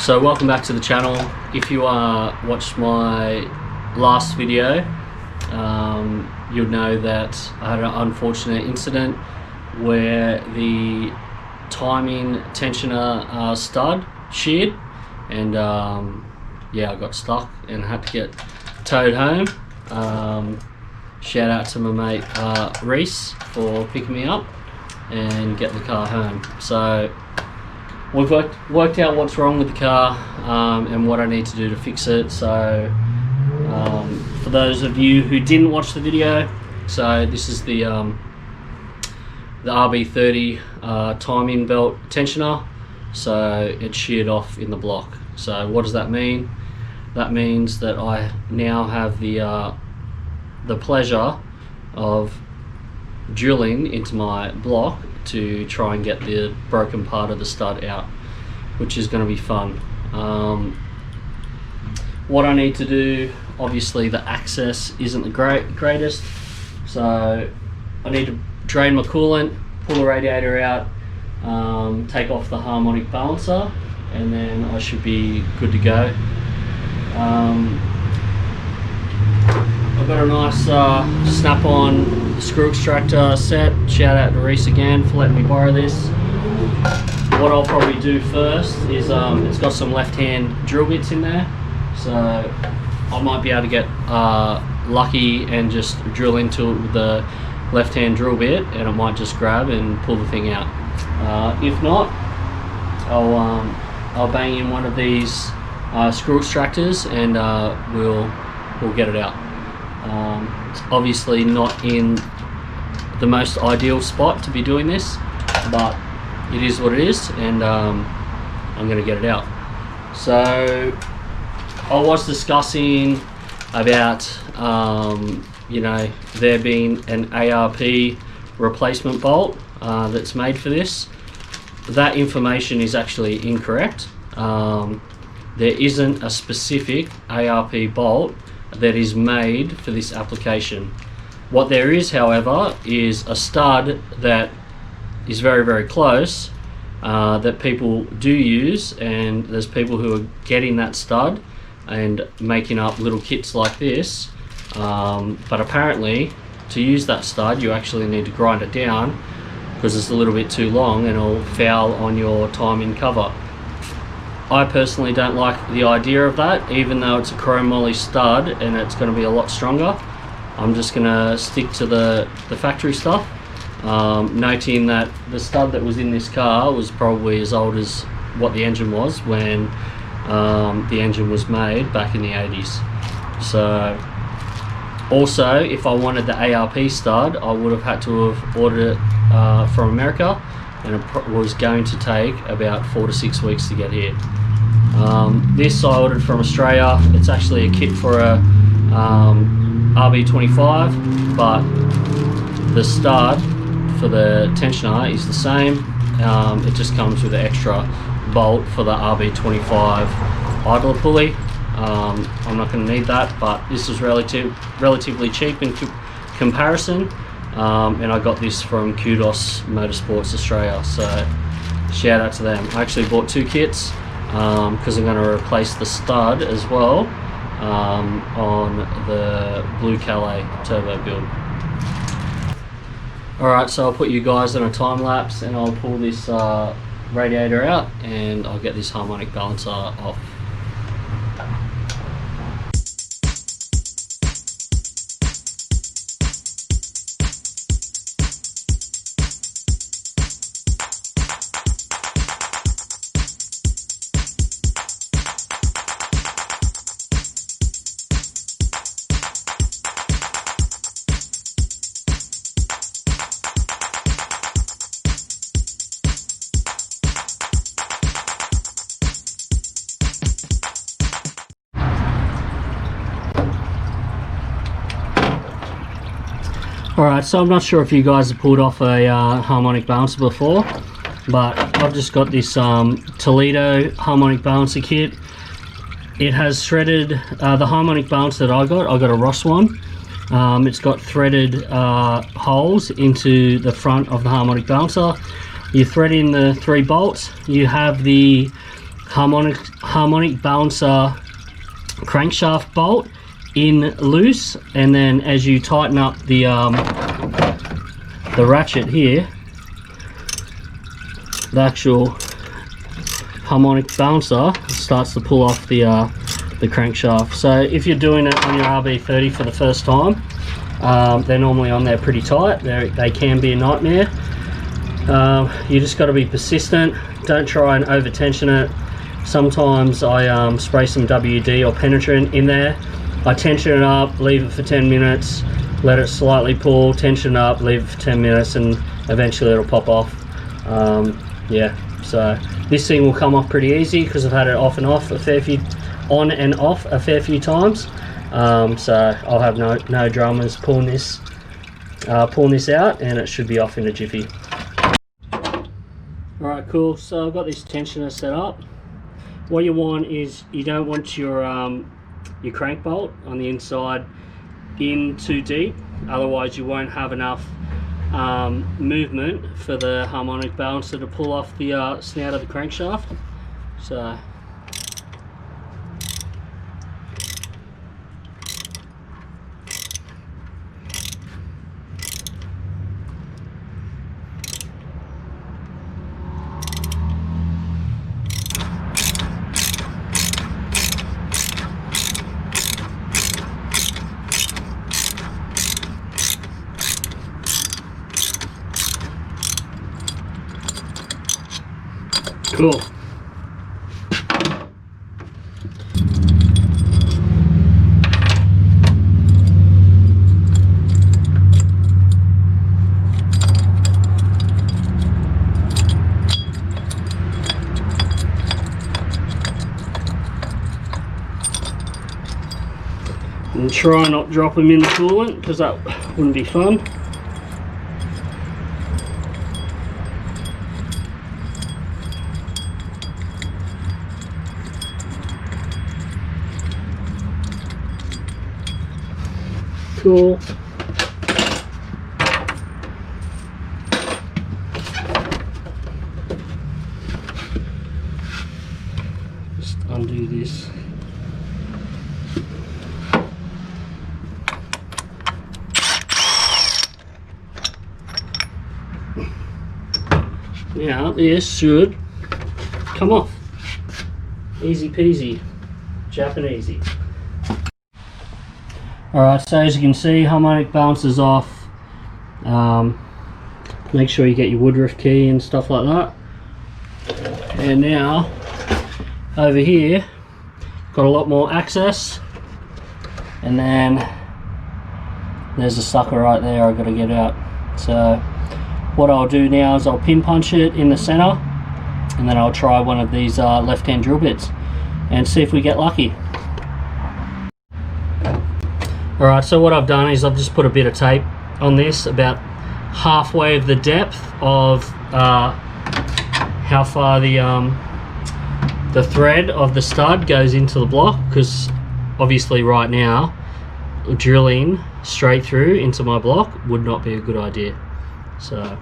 So welcome back to the channel. If you watched my last video, you'll know that I had an unfortunate incident where the timing tensioner stud sheared, and yeah, I got stuck and had to get towed home. Shout out to my mate Reese for picking me up and getting the car home. So we've worked out what's wrong with the car and what I need to do to fix it. So for those of you who didn't watch the video, so this is the RB30 timing belt tensioner. So it's sheared off in the block. So what does that mean? That means that I now have the pleasure of drilling into my block to try and get the broken part of the stud out, which is going to be fun. What I need to do, obviously the access isn't the greatest, so I need to drain my coolant, pull the radiator out, take off the harmonic balancer, and then I should be good to go. I've got a nice snap-on screw extractor set. Shout out to Reese again for letting me borrow this. What I'll probably do first is it's got some left-hand drill bits in there, so I might be able to get lucky and just drill into it with the left-hand drill bit, and I might just grab and pull the thing out. If not, I'll bang in one of these screw extractors and we'll get it out. It's obviously not in the most ideal spot to be doing this, but it is what it is, and I'm going to get it out. So I was discussing about you know, there being an ARP replacement bolt that's made for this. That information is actually incorrect. There isn't a specific ARP bolt that is made for this application. What there is, however, is a stud that is very, very close that people do use, and there's people who are getting that stud and making up little kits like this, but apparently to use that stud you actually need to grind it down because it's a little bit too long and it'll foul on your timing cover. I personally don't like the idea of that, even though it's a chrome moly stud and it's going to be a lot stronger. I'm just going to stick to the factory stuff, noting that the stud that was in this car was probably as old as what the engine was when the engine was made back in the 80s. So also, if I wanted the ARP stud, I would have had to have ordered it from America, and it was going to take about 4 to 6 weeks to get here. This I ordered from Australia. It's actually a kit for a RB25, but the stud for the tensioner is the same. It just comes with an extra bolt for the RB25 idler pulley. I'm not going to need that, but this is relatively cheap in comparison, and I got this from Kudos Motorsports Australia, so shout out to them. I actually bought 2 kits because I'm going to replace the stud as well on the Blue Calais turbo build. Alright, so I'll put you guys on a time lapse and I'll pull this radiator out and I'll get this harmonic balancer off. Alright, so I'm not sure if you guys have pulled off a harmonic balancer before, but I've just got this Toledo harmonic balancer kit. It has threaded, the harmonic balancer that I got a Ross one. It's got threaded holes into the front of the harmonic balancer. You thread in the 3 bolts. You have the harmonic balancer crankshaft bolt in loose, and then as you tighten up the ratchet here, the actual harmonic balancer starts to pull off the crankshaft. So if you're doing it on your RB30 for the first time, they're normally on there pretty tight. They can be a nightmare. You just got to be persistent. Don't try and over tension it. Sometimes I spray some WD or penetrant in there. I tension it up, leave it for 10 minutes, let it slightly pull, tension it up, leave it for 10 minutes, and eventually it'll pop off. Yeah, so this thing will come off pretty easy because I've had it off and off a fair few, on and off a fair few times. So I'll have no dramas pulling this out, and it should be off in a jiffy. Alright, cool. So I've got this tensioner set up. What you want is, you don't want your crank bolt on the inside in too deep, otherwise you won't have enough movement for the harmonic balancer to pull off the snout of the crankshaft. So cool. And try not drop them in the coolant because that wouldn't be fun. Cool. Just undo this. Now this should come off. Easy peasy, Japanesey. Alright, so as you can see, harmonic balancer's off. Make sure you get your woodruff key and stuff like that. And now, over here, got a lot more access. And then, there's a sucker right there I've got to get out. So, what I'll do now is I'll pin punch it in the center. And then I'll try one of these left-hand drill bits and see if we get lucky. Alright, so what I've done is I've just put a bit of tape on this, about halfway of the depth of how far the thread of the stud goes into the block, because obviously right now drilling straight through into my block would not be a good idea. So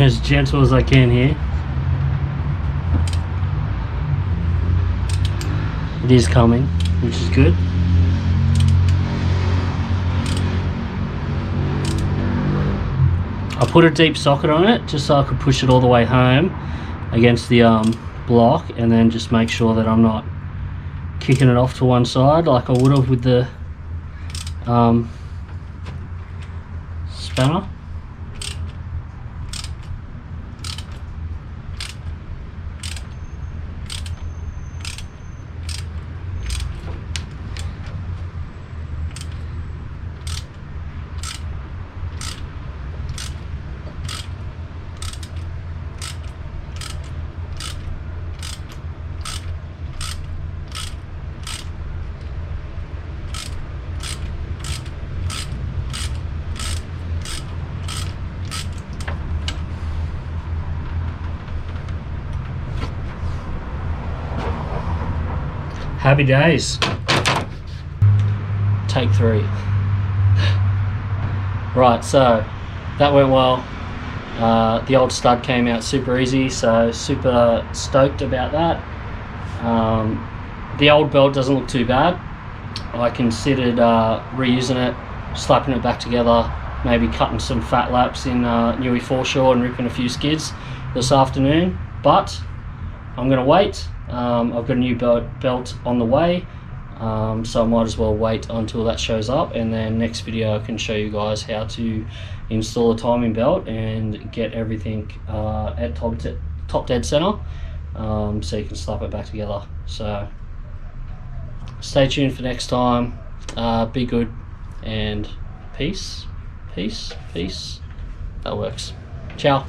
as gentle as I can here. It is coming, which is good. I put a deep socket on it just so I could push it all the way home against the block, and then just make sure that I'm not kicking it off to one side like I would have with the spanner. Happy days. Take 3. Right, so that went well. The old stud came out super easy, so super stoked about that. The old belt doesn't look too bad. I considered reusing it, slapping it back together, maybe cutting some fat laps in Newey foreshore and ripping a few skids this afternoon, but I'm going to wait. I've got a new belt on the way, so I might as well wait until that shows up, and then next video I can show you guys how to install a timing belt and get everything at top dead center, so you can slap it back together. So stay tuned for next time. Be good, and peace. That works. Ciao.